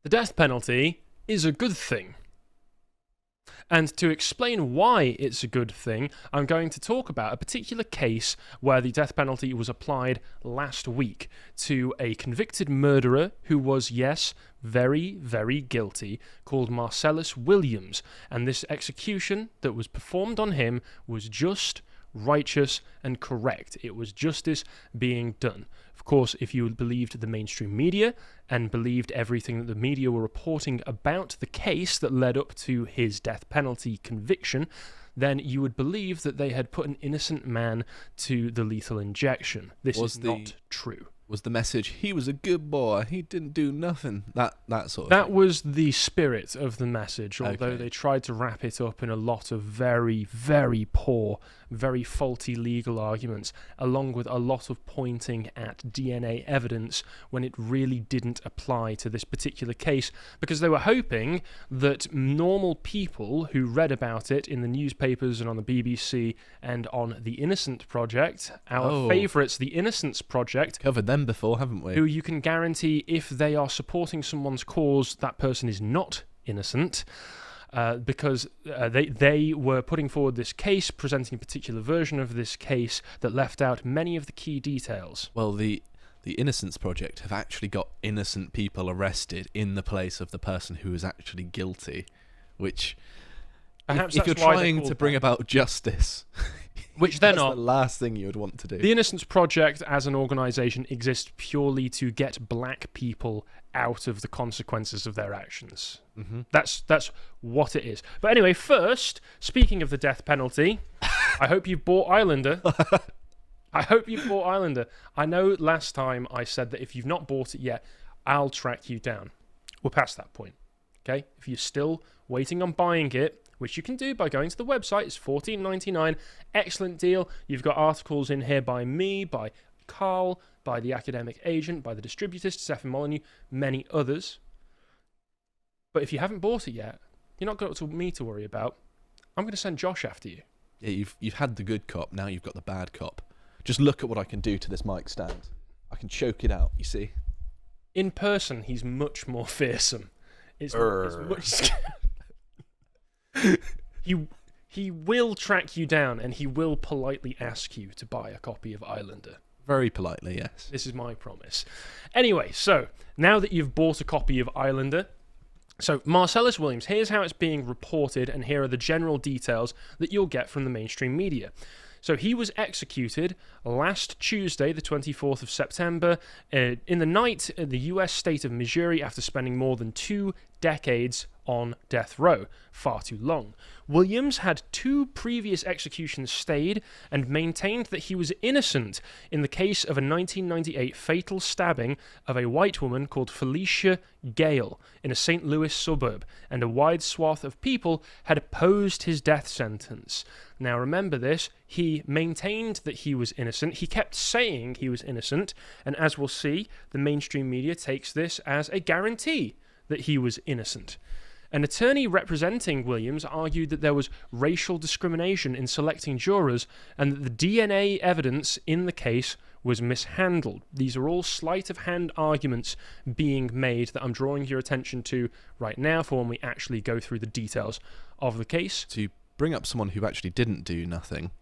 The death penalty is a good thing. And to explain why it's a good thing, I'm going to talk about a particular case where the death penalty was applied last week to a convicted murderer who was, yes, very, very guilty, called Marcellus Williams. And this execution that was performed on him was just, righteous, and correct. It was justice being done. Of course, if you believed the mainstream media and believed everything that the media were reporting about the case that led up to his death penalty conviction, then you would believe that they had put an innocent man to the lethal injection. This is not true. Was the message, he was a good boy, he didn't do nothing, that sort of That thing? was the spirit of the message, although they tried to wrap it up in a lot of very, very poor, very faulty legal arguments, along with a lot of pointing at DNA evidence when it really didn't apply to this particular case, because they were hoping that normal people who read about it in the newspapers and on the BBC and on the Innocence Project, our favourites, the Innocence Project, covered them before, haven't we? who you can guarantee if they are supporting someone's cause, that person is not innocent, because they were putting forward this case, presenting a particular version of this case that left out many of the key details. Well, the Innocence Project have actually got innocent people arrested in the place of the person who is actually guilty, which, Perhaps if you're that's why they're trying called to bring that. about justice, Which they're that's not. the last thing you would want to do. The Innocence Project as an organisation exists purely to get black people out of the consequences of their actions. Mm-hmm. That's what it is. But anyway, first, speaking of the death penalty, I hope you bought Islander. I hope you bought Islander. I know last time I said that if you've not bought it yet, I'll track you down. We're past that point. Okay? If you're still waiting on buying it, which you can do by going to the website, it's $14.99. Excellent deal. You've got articles in here by me, by Carl, by the academic agent, by the distributist, Stephen Molyneux, many others. But if you haven't bought it yet, you're not got to me to worry about. I'm going to send Josh after you. Yeah, you've had the good cop, now you've got the bad cop. Just look at what I can do to this mic stand. I can choke it out, you see? In person, he's much more fearsome. It's much He will track you down, and he will politely ask you to buy a copy of Islander. Very politely, yes. This is my promise. Anyway, so now that you've bought a copy of Islander, so Marcellus Williams, here's how it's being reported, and here are the general details that you'll get from the mainstream media. So he was executed last Tuesday, the 24th of September, in the night in the US state of Missouri after spending more than 2 decades on death row. Far too long. Williams had 2 previous executions stayed and maintained that he was innocent in the case of a 1998 fatal stabbing of a white woman called Felicia Gale in a St. Louis suburb, and a wide swath of people had opposed his death sentence. Now remember this, he maintained that he was innocent, he kept saying he was innocent, and as we'll see, the mainstream media takes this as a guarantee that he was innocent. An attorney representing Williams argued that there was racial discrimination in selecting jurors and that the DNA evidence in the case was mishandled. These are all sleight-of-hand arguments being made that I'm drawing your attention to right now for when we actually go through the details of the case. To bring up someone who actually didn't do nothing,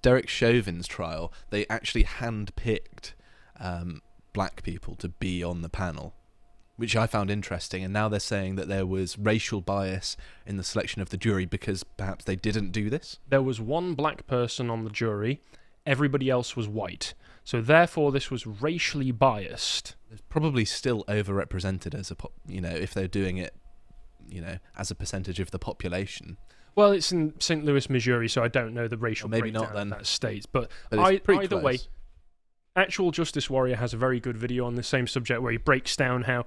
Derek Chauvin's trial, they actually hand-picked black people to be on the panel, which I found interesting, and now they're saying that there was racial bias in the selection of the jury because perhaps they didn't do this? There was one black person on the jury, everybody else was white, so therefore this was racially biased. It's probably still overrepresented as if they're doing it, as a percentage of the population. Well, it's in St. Louis, Missouri, so I don't know the racial Well, maybe breakdown not then. of that state, but it's pretty either close. way, Actual Justice Warrior has a very good video on the same subject where he breaks down how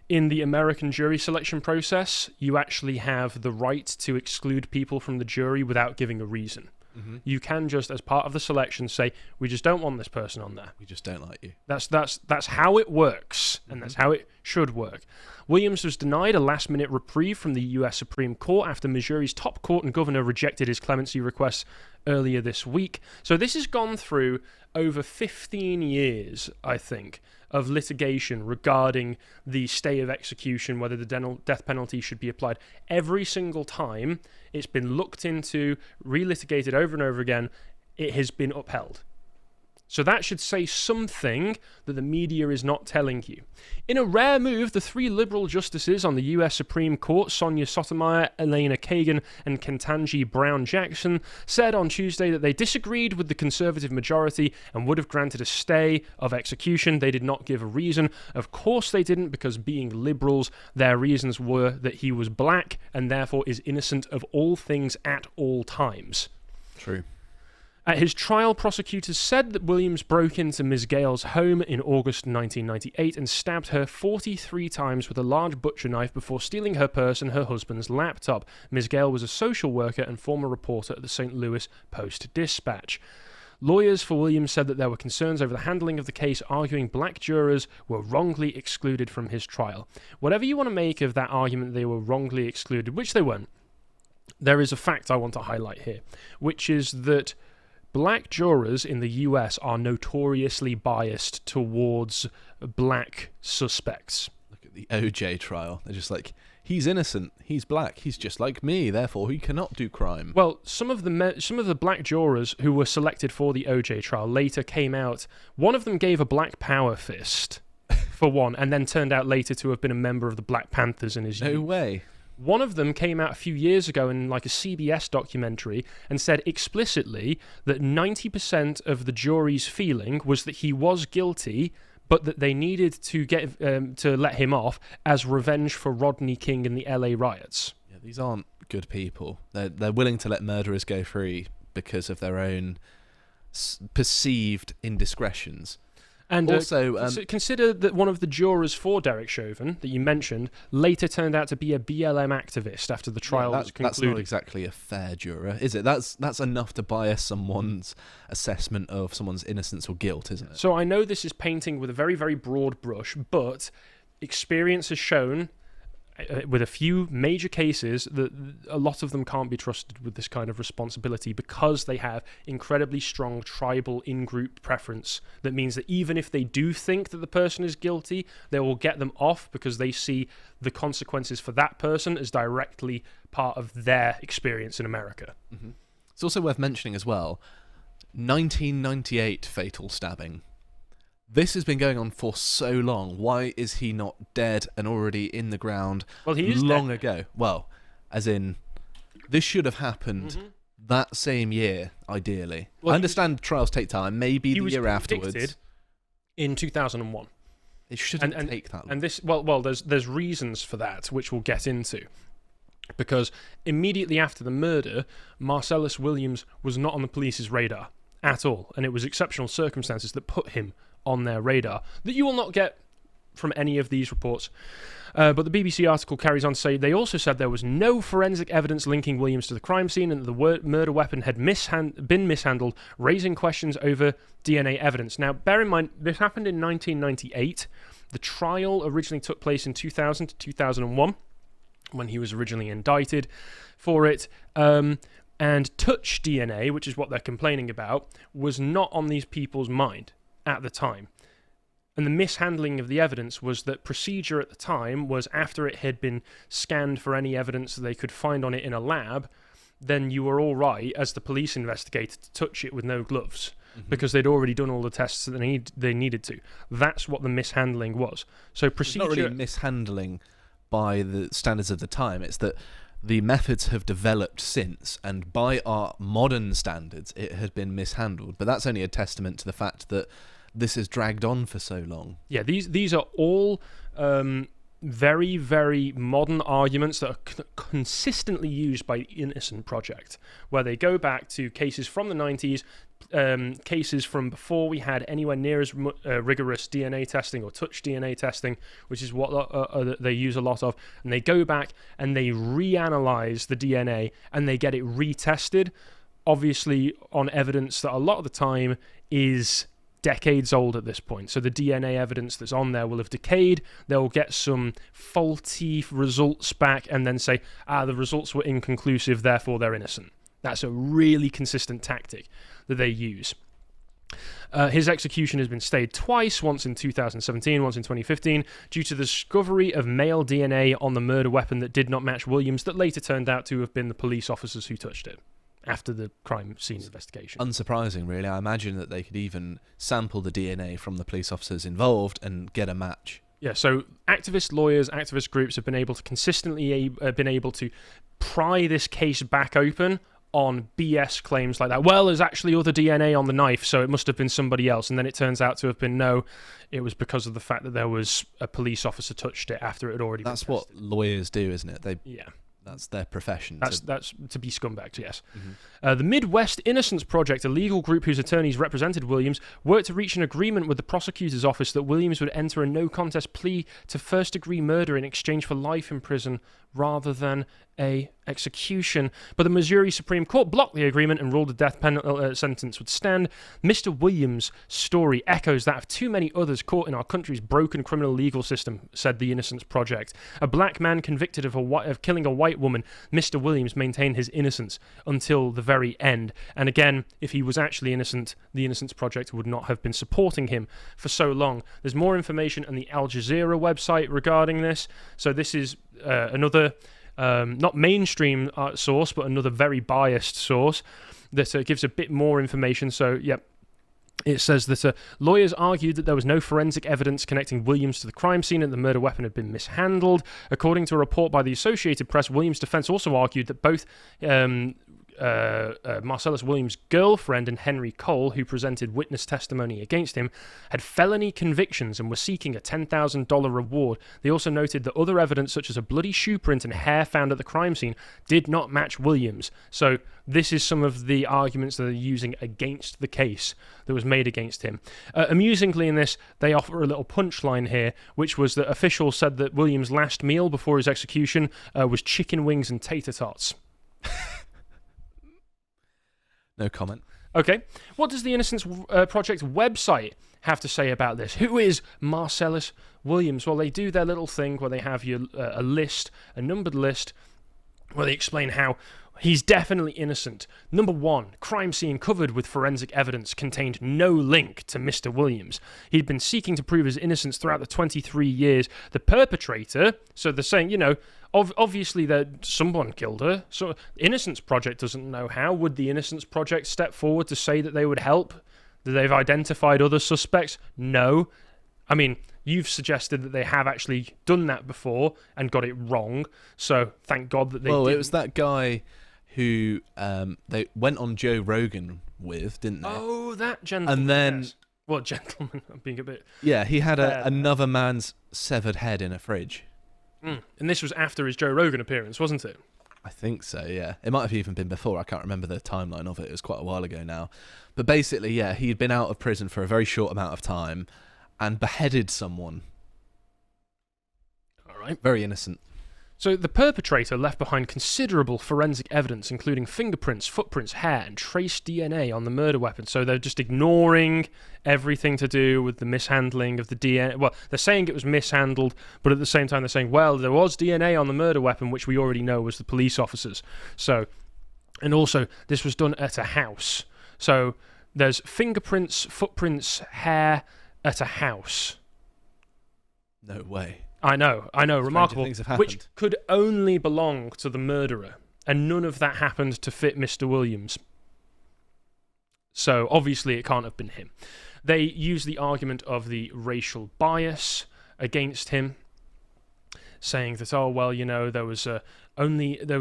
in the American jury selection process, you actually have the right to exclude people from the jury without giving a reason. Mm-hmm. You can just, as part of the selection, say, we just don't want this person on there. We just don't like you. That's how it works. And that's how it should work. Williams was denied a last-minute reprieve from the US Supreme Court after Missouri's top court and governor rejected his clemency requests earlier this week. So this has gone through over 15 years, I think, of litigation regarding the stay of execution, whether the death penalty should be applied. Every single time it's been looked into, relitigated over and over again, it has been upheld. So that should say something that the media is not telling you. In a rare move, the three liberal justices on the US Supreme Court, Sonia Sotomayor, Elena Kagan, and Ketanji Brown Jackson, said on Tuesday that they disagreed with the conservative majority and would have granted a stay of execution. They did not give a reason. Of course they didn't, because being liberals, their reasons were that he was black and therefore is innocent of all things at all times. True. At his trial, prosecutors said that Williams broke into Ms. Gale's home in August 1998 and stabbed her 43 times with a large butcher knife before stealing her purse and her husband's laptop. Ms. Gale was a social worker and former reporter at the St. Louis Post-Dispatch. Lawyers for Williams said that there were concerns over the handling of the case, arguing black jurors were wrongly excluded from his trial. Whatever you want to make of that argument, they were wrongly excluded, which they weren't. There is a fact I want to highlight here, which is that black jurors in the US are notoriously biased towards black suspects. Look at the OJ trial. They're just like, he's innocent, he's black, he's just like me, therefore he cannot do crime. Well, some of the black jurors who were selected for the OJ trial later came out. One of them gave a black power fist, for one, and then turned out later to have been a member of the Black Panthers in his youth. No way. One of them came out a few years ago in like a CBS documentary and said explicitly that 90% of the jury's feeling was that he was guilty, but that they needed to get to let him off as revenge for Rodney King and the LA riots. Yeah, these aren't good people. They're willing to let murderers go free because of their own perceived indiscretions. And also, consider that one of the jurors for Derek Chauvin that you mentioned later turned out to be a BLM activist after the trial was concluded. That's not exactly a fair juror, is it? That's enough to bias someone's assessment of someone's innocence or guilt, isn't it? So I know this is painting with a very, very broad brush, but experience has shown, with a few major cases, that a lot of them can't be trusted with this kind of responsibility because they have incredibly strong tribal in-group preference. That means that even if they do think that the person is guilty, they will get them off because they see the consequences for that person as directly part of their experience in America. Mm-hmm. It's also worth mentioning as well, 1998 fatal stabbing. This has been going on for so long. Why is he not dead and already in the ground long ago? Well, as in, this should have happened that same year, ideally. Well, I understand trials take time, maybe the year afterwards. In 2001. It shouldn't take that long. And this, there's reasons for that, which we'll get into. Because immediately after the murder, Marcellus Williams was not on the police's radar at all. And it was exceptional circumstances that put him on their radar that you will not get from any of these reports. But the BBC article carries on to say they also said there was no forensic evidence linking Williams to the crime scene and that the murder weapon had been mishandled, raising questions over DNA evidence. Now, bear in mind, this happened in 1998. The trial originally took place in 2000 to 2001 when he was originally indicted for it. And touch DNA, which is what they're complaining about, was not on these people's mind at the time. And the mishandling of the evidence was that procedure at the time was after it had been scanned for any evidence that they could find on it in a lab, then you were all right as the police investigator to touch it with no gloves because they'd already done all the tests that they needed to. That's what the mishandling was. So procedure... It's not really mishandling by the standards of the time. It's that the methods have developed since, and by our modern standards, it has been mishandled. But that's only a testament to the fact that this has dragged on for so long. Yeah, these are all very, very modern arguments that are consistently used by the Innocence Project, where they go back to cases from the 90s, cases from before we had anywhere near as rigorous DNA testing or touch DNA testing, which is what they use a lot of, and they go back and they reanalyze the DNA and they get it retested, obviously on evidence that a lot of the time is decades old at this point. So the DNA evidence that's on there will have decayed. They'll get some faulty results back and then say, the results were inconclusive, therefore they're innocent. That's a really consistent tactic that they use. His execution has been stayed twice, once in 2017, once in 2015, due to the discovery of male DNA on the murder weapon that did not match Williams, that later turned out to have been the police officers who touched it after the crime scene investigation. Unsurprising, really. I imagine that they could even sample the DNA from the police officers involved and get a match. Yeah, so activist lawyers, activist groups have been able to consistently pry this case back open on BS claims like that. Well, there's actually other DNA on the knife, so it must have been somebody else. And then it turns out to have been no, it was because of the fact that there was a police officer touched it after it had already been tested. That's what lawyers do, isn't it? Yeah. That's their profession. That's to be scumbags, yes. Mm-hmm. The Midwest Innocence Project, a legal group whose attorneys represented Williams, worked to reach an agreement with the prosecutor's office that Williams would enter a no-contest plea to first-degree murder in exchange for life in prison rather than a execution. But the Missouri Supreme Court blocked the agreement and ruled a death penalty sentence would stand. Mr. Williams' story echoes that of too many others caught in our country's broken criminal legal system, said the Innocence Project. A black man convicted of killing a white woman, Mr. Williams maintained his innocence until the very end. And again, if he was actually innocent, the Innocence Project would not have been supporting him for so long. There's more information on the Al Jazeera website regarding this. So this is another not mainstream source, but another very biased source that gives a bit more information. So, yep. It says that lawyers argued that there was no forensic evidence connecting Williams to the crime scene and the murder weapon had been mishandled. According to a report by the Associated Press, Williams' defense also argued that both Marcellus Williams' girlfriend and Henry Cole, who presented witness testimony against him, had felony convictions and were seeking a $10,000 reward. They also noted that other evidence, such as a bloody shoe print and hair found at the crime scene, did not match Williams. So this is some of the arguments that they're using against the case that was made against him. Amusingly in this, they offer a little punchline here, which was that officials said that Williams' last meal before his execution was chicken wings and tater tots. No comment. Okay. What does the Innocence Project website have to say about this? Who is Marcellus Williams? Well, they do their little thing where they have a list, a numbered list, where they explain how he's definitely innocent. Number 1, crime scene covered with forensic evidence contained no link to Mr. Williams. He'd been seeking to prove his innocence throughout the 23 years. The perpetrator, so they're saying, obviously that someone killed her. So Innocence Project doesn't know how. Would the Innocence Project step forward to say that they would help? That they've identified other suspects? No. I mean, you've suggested that they have actually done that before and got it wrong. So thank God that they didn't. Well, it was that guy who they went on Joe Rogan with, didn't they? Oh, that gentleman. And then... Yes. Well, gentleman, I'm being a bit... Yeah, he had another man's severed head in a fridge. And this was after his Joe Rogan appearance, wasn't it? I think so, yeah. It might have even been before. I can't remember the timeline of it. It was quite a while ago now. But basically, yeah, he'd been out of prison for a very short amount of time and beheaded someone. All right. Very innocent. So the perpetrator left behind considerable forensic evidence, including fingerprints, footprints, hair, and trace DNA on the murder weapon. So they're just ignoring everything to do with the mishandling of the DNA. Well, they're saying it was mishandled, but at the same time they're saying, well, there was DNA on the murder weapon, which we already know was the police officers. So, and also, this was done at a house. So there's fingerprints, footprints, hair at a house. No way. I know, remarkable, things have happened. which could only belong to the murderer, and none of that happened to fit Mr. Williams. So, obviously, it can't have been him. They use the argument of the racial bias against him, saying that, oh, well, there was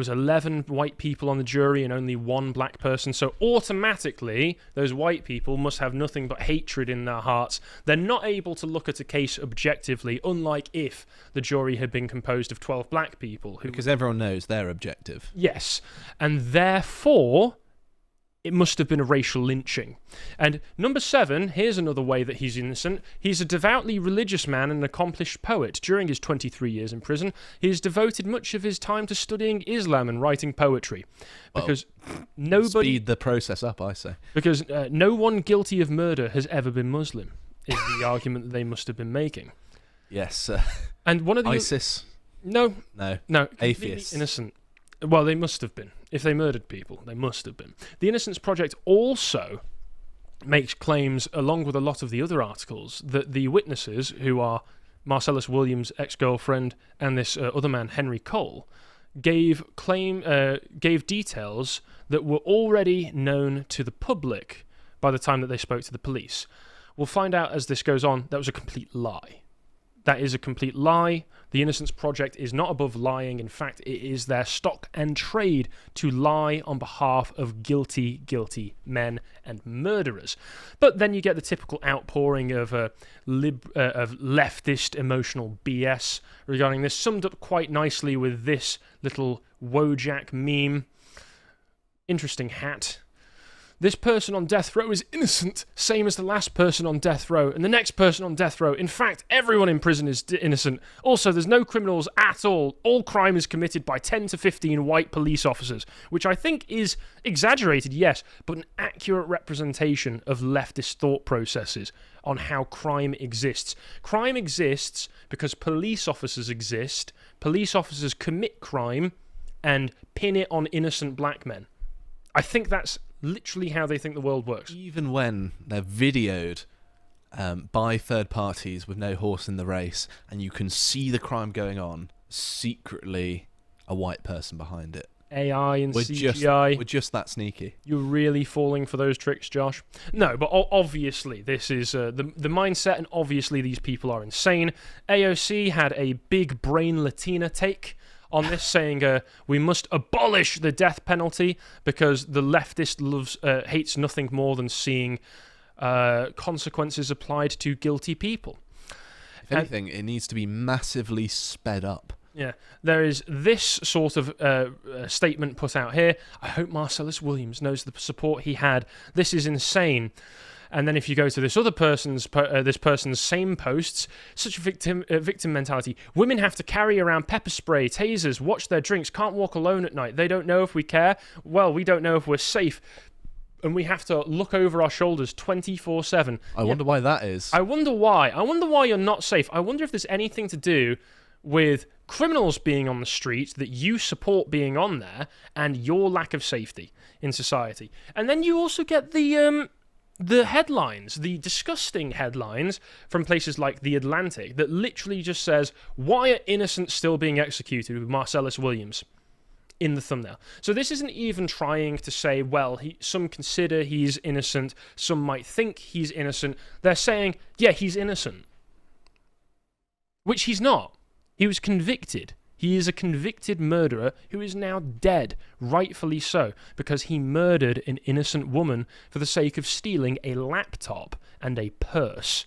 11 white people on the jury and only 1 black person, so automatically those white people must have nothing but hatred in their hearts. They're not able to look at a case objectively, unlike if the jury had been composed of 12 black people. Because everyone knows they're objective. Yes, and therefore it must have been a racial lynching. And number 7, here's another way that he's innocent. He's a devoutly religious man and an accomplished poet. During his 23 years in prison, he has devoted much of his time to studying Islam and writing poetry. Because nobody... Speed the process up, I say. Because no one guilty of murder has ever been Muslim, is the argument that they must have been making. Yes. And one of the... ISIS? No. No. Atheists? Innocent. Well, they must have been. If they murdered people, they must have been. The Innocence Project also makes claims, along with a lot of the other articles, that the witnesses, who are Marcellus Williams' ex-girlfriend and this other man, Henry Cole, gave details that were already known to the public by the time that they spoke to the police. We'll find out as this goes on that was a complete lie. That is a complete lie. The Innocence Project is not above lying. In fact, it is their stock and trade to lie on behalf of guilty men and murderers. But then you get the typical outpouring of leftist emotional BS regarding this, summed up quite nicely with this little Wojak meme. Interesting hat. This person on death row is innocent, same as the last person on death row, and the next person on death row. In fact, everyone in prison is innocent. Also, there's no criminals at all. All crime is committed by 10 to 15 white police officers, which I think is exaggerated, yes, but an accurate representation of leftist thought processes on how crime exists. Crime exists because police officers exist. Police officers commit crime and pin it on innocent black men. I think that's literally how they think the world works. Even when they're videoed by third parties with no horse in the race, and you can see the crime going on, secretly a white person behind it. AI and CGI. We're just that sneaky. You're really falling for those tricks, Josh? No, but obviously this is the mindset, and obviously these people are insane. AOC had a big brain Latina take on this, saying we must abolish the death penalty because the leftist hates nothing more than seeing consequences applied to guilty people. If anything, it needs to be massively sped up. Yeah, there is this sort of statement put out here. I hope Marcellus Williams knows the support he had. This is insane. And then if you go to this other person's same posts, such a victim mentality. Women have to carry around pepper spray, tasers, watch their drinks, can't walk alone at night. They don't know if we care. Well, we don't know if we're safe. And we have to look over our shoulders 24/7. I wonder why that is. I wonder why. I wonder why you're not safe. I wonder if there's anything to do with criminals being on the street that you support being on there and your lack of safety in society. And then you also get the headlines, the disgusting headlines from places like The Atlantic that literally just says, why are innocents still being executed with Marcellus Williams in the thumbnail? So this isn't even trying to say, well, some consider he's innocent, some might think he's innocent. They're saying, yeah, he's innocent. Which he's not. He was convicted. He is a convicted murderer who is now dead, rightfully so, because he murdered an innocent woman for the sake of stealing a laptop and a purse.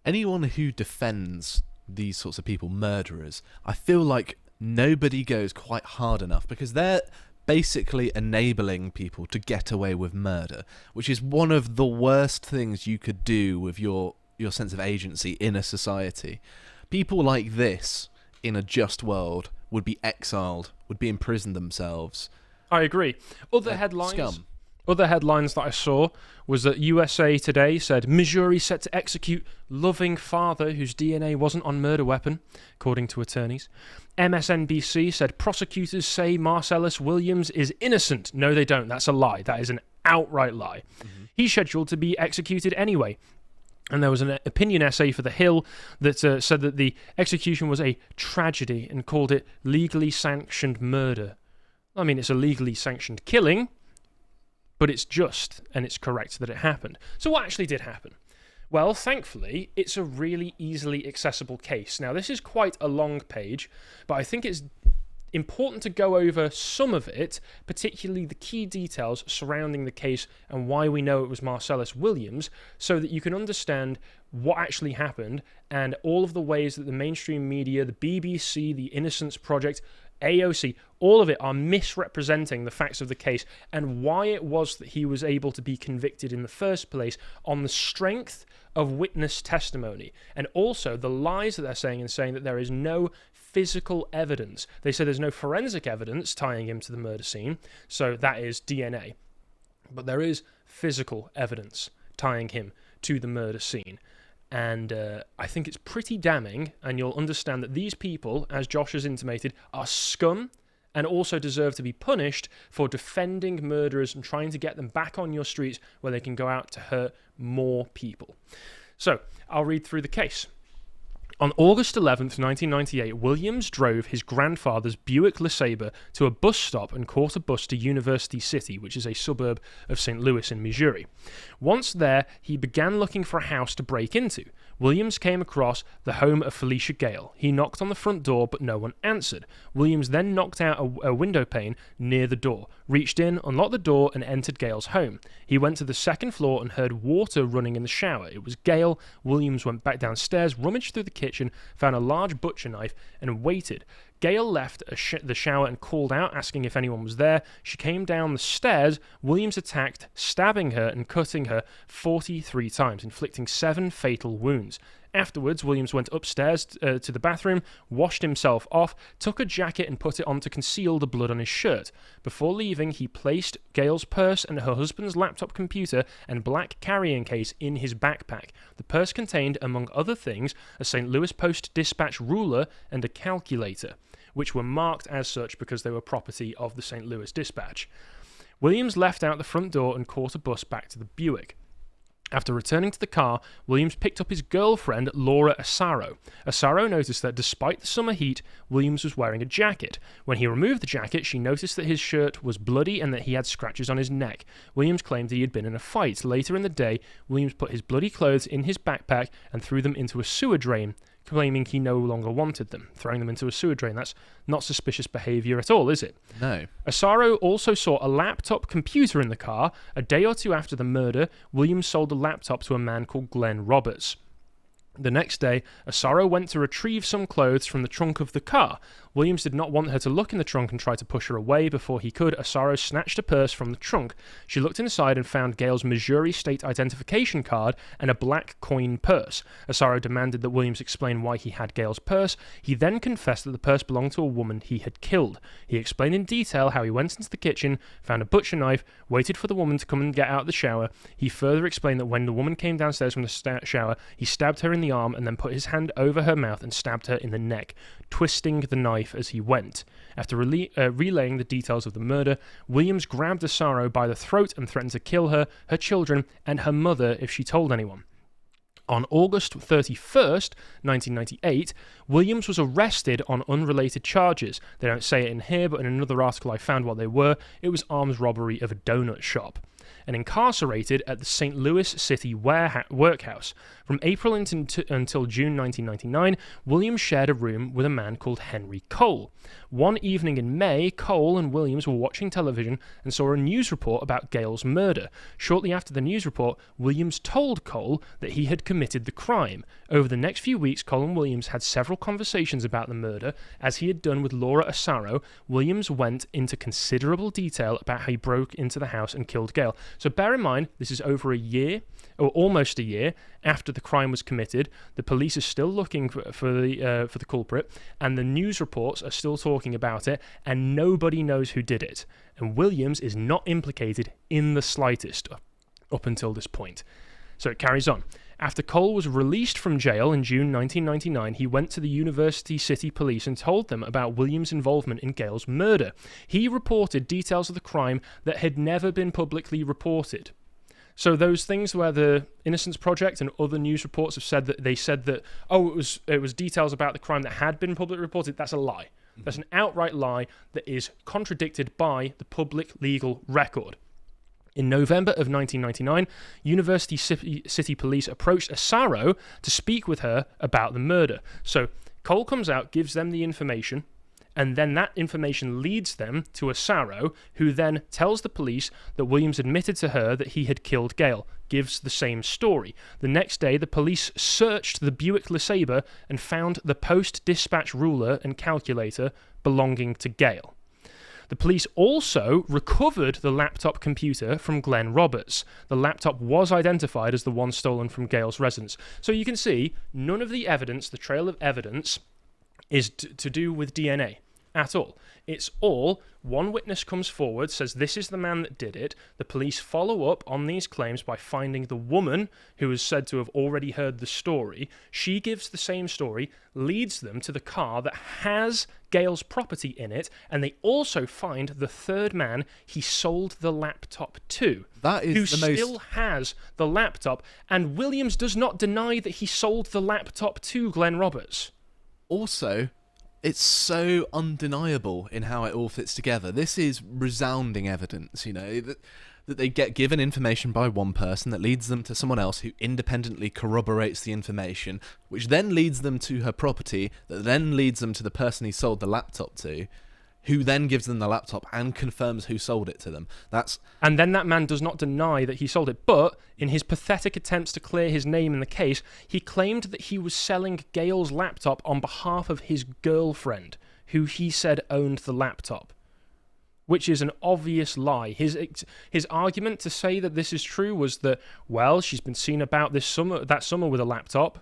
Anyone who defends these sorts of people, murderers, I feel like nobody goes quite hard enough, because they're basically enabling people to get away with murder, which is one of the worst things you could do with your sense of agency in a society. People like this, in a just world, would be exiled, would be imprisoned themselves. I agree. Other headlines that I saw was that USA Today said Missouri set to execute loving father whose DNA wasn't on murder weapon, according to attorneys. MSNBC said prosecutors say Marcellus Williams is innocent. No, they don't. That's a lie. That is an outright lie. Mm-hmm. He's scheduled to be executed anyway. And there was an opinion essay for The Hill that said that the execution was a tragedy and called it legally sanctioned murder. I mean, it's a legally sanctioned killing, but it's just and it's correct that it happened. So what actually did happen? Well, thankfully, it's a really easily accessible case. Now, this is quite a long page, but I think it's important to go over some of it, particularly the key details surrounding the case and why we know it was Marcellus Williams, so that you can understand what actually happened and all of the ways that the mainstream media, the BBC, the Innocence Project, AOC, all of it are misrepresenting the facts of the case and why it was that he was able to be convicted in the first place on the strength of witness testimony. And also the lies that they're saying that there is no physical evidence. They say there's no forensic evidence tying him to the murder scene, so that is DNA. But there is physical evidence tying him to the murder scene. And I think it's pretty damning, and you'll understand that these people, as Josh has intimated, are scum and also deserve to be punished for defending murderers and trying to get them back on your streets where they can go out to hurt more people. So, I'll read through the case. On August 11th, 1998, Williams drove his grandfather's Buick LeSabre to a bus stop and caught a bus to University City, which is a suburb of St. Louis in Missouri. Once there, he began looking for a house to break into. Williams came across the home of Felicia Gale. He knocked on the front door, but no one answered. Williams then knocked out a window pane near the door, reached in, unlocked the door, and entered Gale's home. He went to the second floor and heard water running in the shower. It was Gale. Williams went back downstairs, rummaged through the kitchen, found a large butcher knife, and waited. Gale left the shower and called out, asking if anyone was there. She came down the stairs. Williams attacked, stabbing her and cutting her 43 times, inflicting 7 fatal wounds. Afterwards, Williams went upstairs to the bathroom, washed himself off, took a jacket and put it on to conceal the blood on his shirt. Before leaving, he placed Gale's purse and her husband's laptop computer and black carrying case in his backpack. The purse contained, among other things, a St. Louis Post-Dispatch ruler and a calculator, which were marked as such because they were property of the St. Louis Dispatch. Williams left out the front door and caught a bus back to the Buick. After returning to the car, Williams picked up his girlfriend, Laura Asaro. Asaro noticed that despite the summer heat, Williams was wearing a jacket. When he removed the jacket, she noticed that his shirt was bloody and that he had scratches on his neck. Williams claimed he had been in a fight. Later in the day, Williams put his bloody clothes in his backpack and threw them into a sewer drain, claiming he no longer wanted them. Throwing them into a sewer drain, that's not suspicious behaviour at all, is it? No. Asaro also saw a laptop computer in the car. A day or two after the murder, Williams sold the laptop to a man called Glenn Roberts. The next day, Asaro went to retrieve some clothes from the trunk of the car. Williams did not want her to look in the trunk and try to push her away. Before he could, Asaro snatched a purse from the trunk. She looked inside and found Gale's Missouri state identification card and a black coin purse. Asaro demanded that Williams explain why he had Gale's purse. He then confessed that the purse belonged to a woman he had killed. He explained in detail how he went into the kitchen, found a butcher knife, waited for the woman to come and get out of the shower. He further explained that when the woman came downstairs from the shower, he stabbed her in the arm and then put his hand over her mouth and stabbed her in the neck, twisting the knife as he went. After relaying the details of the murder, Williams grabbed Asaro by the throat and threatened to kill her, her children, and her mother if she told anyone. On August 31st, 1998, Williams was arrested on unrelated charges. They don't say it in here, but in another article I found what they were. It was arms robbery of a donut shop. And incarcerated at the St. Louis City workhouse. From April until June 1999, Williams shared a room with a man called Henry Cole. One evening in May, Cole and Williams were watching television and saw a news report about Gale's murder. Shortly after the news report, Williams told Cole that he had committed the crime. Over the next few weeks, Cole and Williams had several conversations about the murder. As he had done with Laura Asaro, Williams went into considerable detail about how he broke into the house and killed Gale. So bear in mind, this is over a year, or almost a year, after the crime was committed. The police are still looking for the culprit, and the news reports are still talking about it, and nobody knows who did it. And Williams is not implicated in the slightest up until this point. So it carries on. After Cole was released from jail in June 1999, he went to the University City Police and told them about Williams' involvement in Gale's murder. He reported details of the crime that had never been publicly reported. So those things where the Innocence Project and other news reports have said that it was details about the crime that had been publicly reported, that's a lie. That's an outright lie that is contradicted by the public legal record. In November of 1999, University City Police approached Asaro to speak with her about the murder. So Cole comes out, gives them the information, And then that information leads them to Asaro, who then tells the police that Williams admitted to her that he had killed Gale, gives the same story. The next day, the police searched the Buick LeSabre and found the post-dispatch ruler and calculator belonging to Gale. The police also recovered the laptop computer from Glenn Roberts. The laptop was identified as the one stolen from Gale's residence. So you can see none of the evidence, the trail of evidence, is to do with DNA at all. It's all one witness comes forward, says this is the man that did it. The police follow up on these claims by finding the woman who is said to have already heard the story. She gives the same story, leads them to the car that has Gale's property in it, and they also find the third man he sold the laptop to, That is who the most... still has the laptop, and Williams does not deny that he sold the laptop to Glenn Roberts. Also, it's so undeniable in how it all fits together. This is resounding evidence, that they get given information by one person that leads them to someone else who independently corroborates the information, which then leads them to her property, that then leads them to the person he sold the laptop to, who then gives them the laptop and confirms who sold it to them. And then that man does not deny that he sold it, but in his pathetic attempts to clear his name in the case, he claimed that he was selling Gale's laptop on behalf of his girlfriend, who he said owned the laptop, which is an obvious lie. His argument to say that this is true was that, well, she's been seen about that summer with a laptop.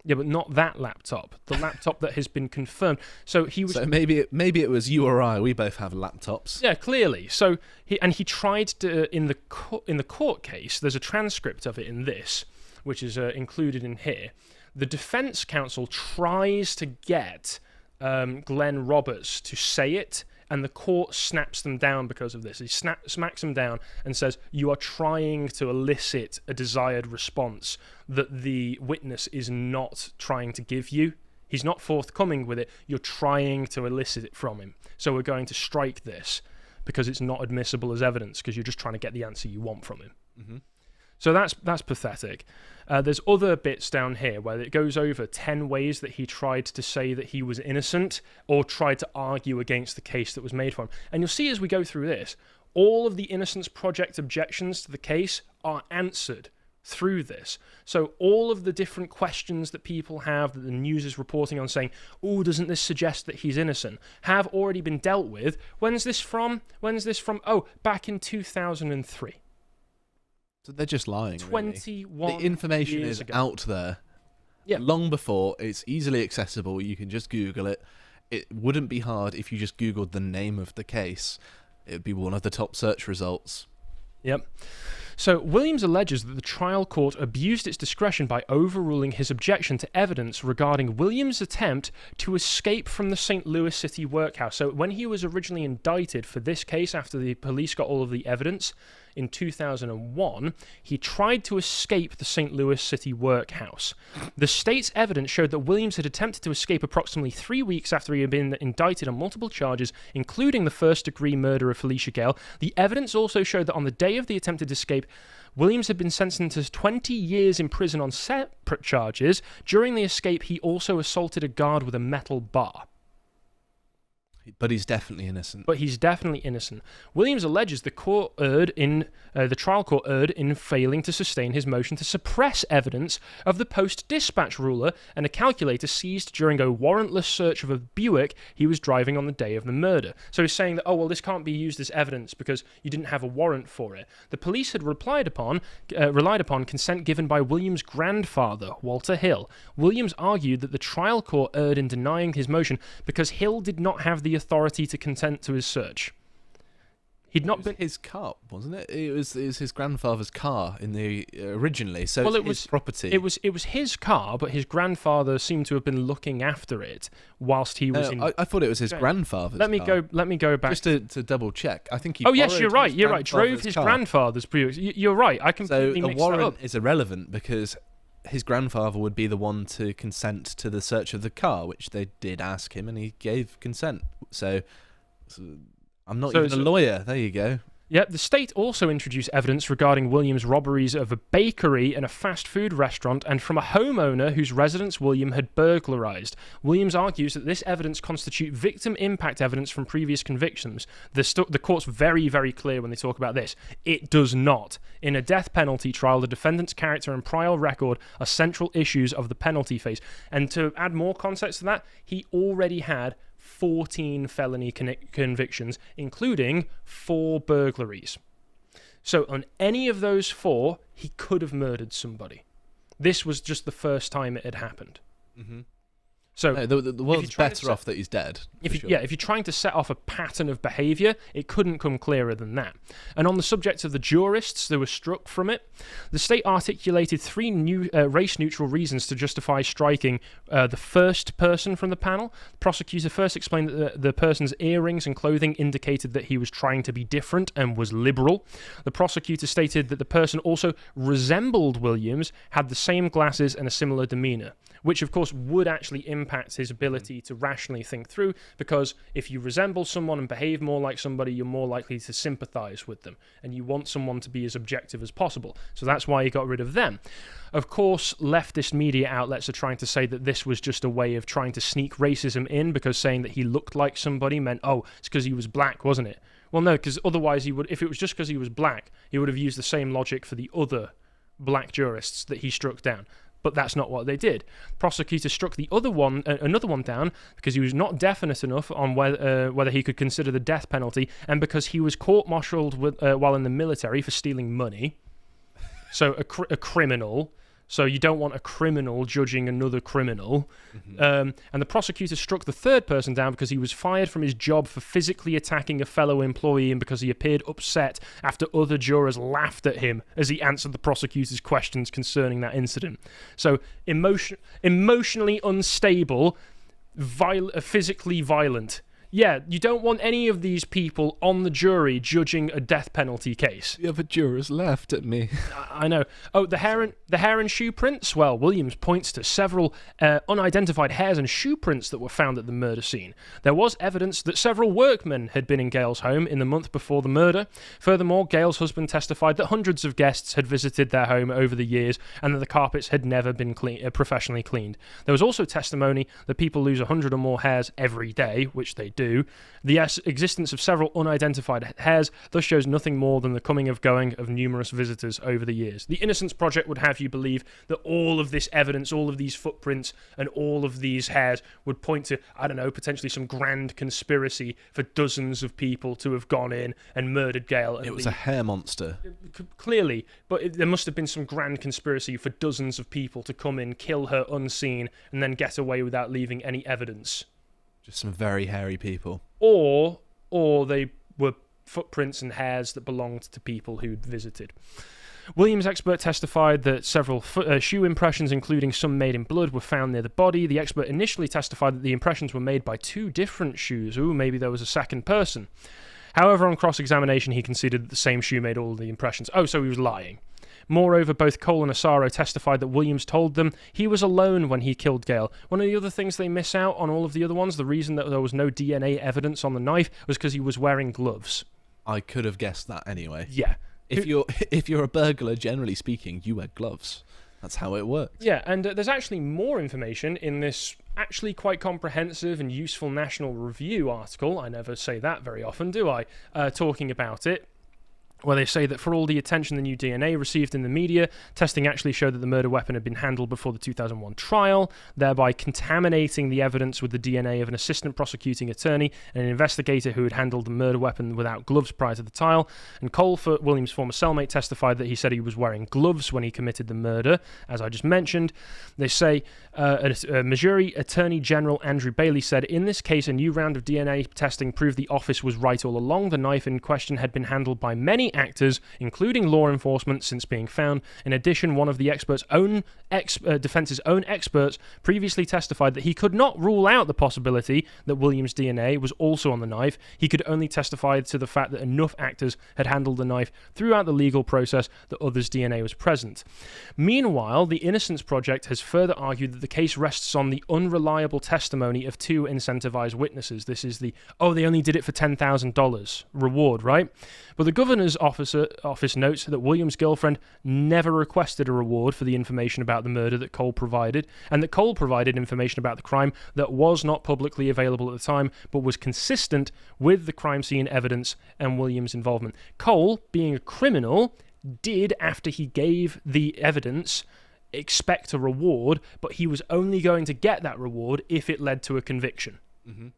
Yeah, but not that laptop. The laptop that has been confirmed. So he was. So maybe it was you or I. We both have laptops. Yeah, clearly. So he tried to in the court case. There's a transcript of it in this, which is included in here. The defense counsel tries to get Glenn Roberts to say it, and the court snaps them down because of this. He smacks them down and says, you are trying to elicit a desired response that the witness is not trying to give you. He's not forthcoming with it. You're trying to elicit it from him. So we're going to strike this because it's not admissible as evidence because you're just trying to get the answer you want from him. Mm-hmm. So that's pathetic. There's other bits down here where it goes over 10 ways that he tried to say that he was innocent or tried to argue against the case that was made for him. And you'll see as we go through this, all of the Innocence Project objections to the case are answered through this. So all of the different questions that people have that the news is reporting on saying, oh, doesn't this suggest that he's innocent, have already been dealt with. When's this from? Oh, back in 2003. So they're just lying. 21 really. The information years is ago. out there. Yeah. Long before, it's easily accessible. You can just Google it. It wouldn't be hard if you just Googled the name of the case. It would be one of the top search results. Yep. So Williams alleges that the trial court abused its discretion by overruling his objection to evidence regarding Williams' attempt to escape from the St. Louis City workhouse. So when he was originally indicted for this case after the police got all of the evidence in 2001, he tried to escape the St. Louis City workhouse. The state's evidence showed that Williams had attempted to escape approximately 3 weeks after he had been indicted on multiple charges, including the first-degree murder of Felicia Gale. The evidence also showed that on the day of the attempted escape, Williams had been sentenced to 20 years in prison on separate charges. During the escape, he also assaulted a guard with a metal bar. But he's definitely innocent. Williams alleges the trial court erred in failing to sustain his motion to suppress evidence of the post-dispatch ruler and a calculator seized during a warrantless search of a Buick he was driving on the day of the murder. So he's saying that, this can't be used as evidence because you didn't have a warrant for it. The police had relied upon consent given by Williams' grandfather, Walter Hill. Williams argued that the trial court erred in denying his motion because Hill did not have the authority to consent to his search. He'd not been his car, wasn't it? It was his grandfather's car in the originally. So it was his property. It was his car, but his grandfather seemed to have been looking after it whilst he was in. I thought it was his grandfather's. Let me go back just to double check. I think he. Oh yes, you're right. Drove his grandfather's Buick. You're right. I completely mixed that up. So a warrant is irrelevant because his grandfather would be the one to consent to the search of the car, which they did ask him, and he gave consent. So I'm not even a lawyer. There you go. Yep, the state also introduced evidence regarding Williams' robberies of a bakery and a fast food restaurant and from a homeowner whose residence William had burglarized. Williams argues that this evidence constitutes victim impact evidence from previous convictions. The court's very, very clear when they talk about this. It does not. In a death penalty trial, the defendant's character and prior record are central issues of the penalty phase. And to add more context to that, he already had 14 felony convictions, including 4 burglaries. So on any of those 4, he could have murdered somebody. This was just the first time it had happened. Mm-hmm. So no, the world's better off that he's dead. Yeah, if you're trying to set off a pattern of behaviour, it couldn't come clearer than that. And on the subject of the jurists that were struck from it, the state articulated 3 new race-neutral reasons to justify striking the first person from the panel. The prosecutor first explained that the person's earrings and clothing indicated that he was trying to be different and was liberal. The prosecutor stated that the person also resembled Williams, had the same glasses and a similar demeanour, which of course would actually impact his ability to rationally think through, because if you resemble someone and behave more like somebody, you're more likely to sympathise with them, and you want someone to be as objective as possible. So that's why he got rid of them. Of course, leftist media outlets are trying to say that this was just a way of trying to sneak racism in, because saying that he looked like somebody meant, oh, it's because he was black, wasn't it? Well, no, because otherwise he would, if it was just because he was black, he would have used the same logic for the other black jurists that he struck down. But that's not what they did. Prosecutor struck the other one, another one down, because he was not definite enough on whether he could consider the death penalty, and because he was court-martialed while in the military for stealing money. So a criminal. So you don't want a criminal judging another criminal. Mm-hmm. And the prosecutor struck the third person down because he was fired from his job for physically attacking a fellow employee and because he appeared upset after other jurors laughed at him as he answered the prosecutor's questions concerning that incident. So emotionally unstable, physically violent. Yeah, you don't want any of these people on the jury judging a death penalty case. The other jurors laughed at me. I know. Oh, the hair and shoe prints? Well, Williams points to several unidentified hairs and shoe prints that were found at the murder scene. There was evidence that several workmen had been in Gale's home in the month before the murder. Furthermore, Gale's husband testified that hundreds of guests had visited their home over the years and that the carpets had never been professionally cleaned. There was also testimony that people lose 100 or more hairs every day, which they do. The existence of several unidentified hairs thus shows nothing more than the coming and going of numerous visitors over the years. The Innocence Project would have you believe that all of this evidence, all of these footprints, and all of these hairs would point to, I don't know, potentially some grand conspiracy for dozens of people to have gone in and murdered Gale. And it was a hair monster. Clearly, but there must have been some grand conspiracy for dozens of people to come in, kill her unseen, and then get away without leaving any evidence. Just some very hairy people. Or they were footprints and hairs that belonged to people who'd visited. Williams' expert testified that several shoe impressions, including some made in blood, were found near the body. The expert initially testified that the impressions were made by 2 different shoes. Ooh, maybe there was a second person. However, on cross-examination, he conceded that the same shoe made all the impressions. Oh, so he was lying. Moreover, both Cole and Asaro testified that Williams told them he was alone when he killed Gale. One of the other things they miss out on all of the other ones, the reason that there was no DNA evidence on the knife, was because he was wearing gloves. I could have guessed that anyway. Yeah. If you're a burglar, generally speaking, you wear gloves. That's how it works. Yeah, and there's actually more information in this actually quite comprehensive and useful National Review article. I never say that very often, do I? Talking about it, where they say that for all the attention the new DNA received in the media, testing actually showed that the murder weapon had been handled before the 2001 trial, thereby contaminating the evidence with the DNA of an assistant prosecuting attorney and an investigator who had handled the murder weapon without gloves prior to the trial. And Cole, Williams' former cellmate, testified that he said he was wearing gloves when he committed the murder, as I just mentioned. They say Missouri Attorney General Andrew Bailey said, in this case, a new round of DNA testing proved the office was right all along. The knife in question had been handled by many actors, including law enforcement, since being found. In addition, one of the defense's own experts previously testified that he could not rule out the possibility that Williams' DNA was also on the knife. He could only testify to the fact that enough actors had handled the knife throughout the legal process that others' DNA was present. Meanwhile, the Innocence Project has further argued that the case rests on the unreliable testimony of two incentivized witnesses. This is the, they only did it for $10,000 reward, right? But the governor's office notes that Williams' girlfriend never requested a reward for the information about the murder that Cole provided, and that Cole provided information about the crime that was not publicly available at the time, but was consistent with the crime scene evidence and Williams' involvement. Cole, being a criminal, did, after he gave the evidence, expect a reward, but he was only going to get that reward if it led to a conviction. Mm-hmm.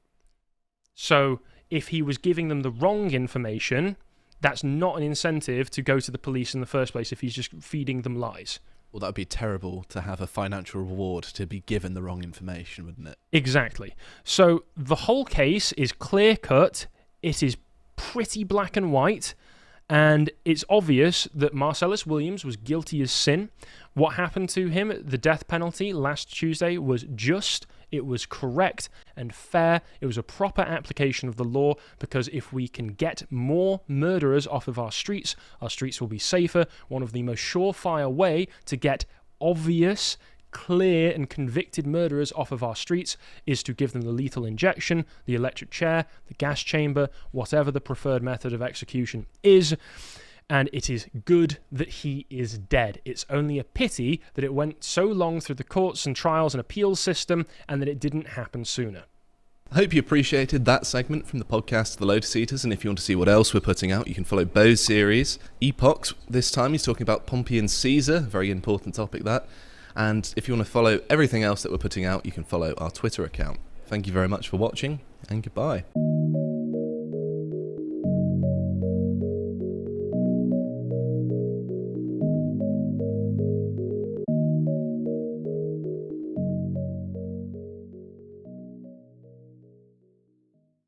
So if he was giving them the wrong information, that's not an incentive to go to the police in the first place if he's just feeding them lies. Well, that would be terrible to have a financial reward to be given the wrong information, wouldn't it? Exactly. So the whole case is clear-cut. It is pretty black and white. And it's obvious that Marcellus Williams was guilty as sin. What happened to him, the death penalty last Tuesday, was just, it was correct and fair. It was a proper application of the law, because if we can get more murderers off of our streets will be safer. One of the most surefire way to get obvious, clear and convicted murderers off of our streets is to give them the lethal injection, the electric chair, the gas chamber, whatever the preferred method of execution is. And it is good that he is dead. It's only a pity that it went so long through the courts and trials and appeals system and that it didn't happen sooner. I hope you appreciated that segment from the podcast The Lotus Eaters, and if you want to see what else we're putting out, you can follow Bo's series, Epochs. This time he's talking about Pompey and Caesar, very important topic that. And if you want to follow everything else that we're putting out, you can follow our Twitter account. Thank you very much for watching, and goodbye.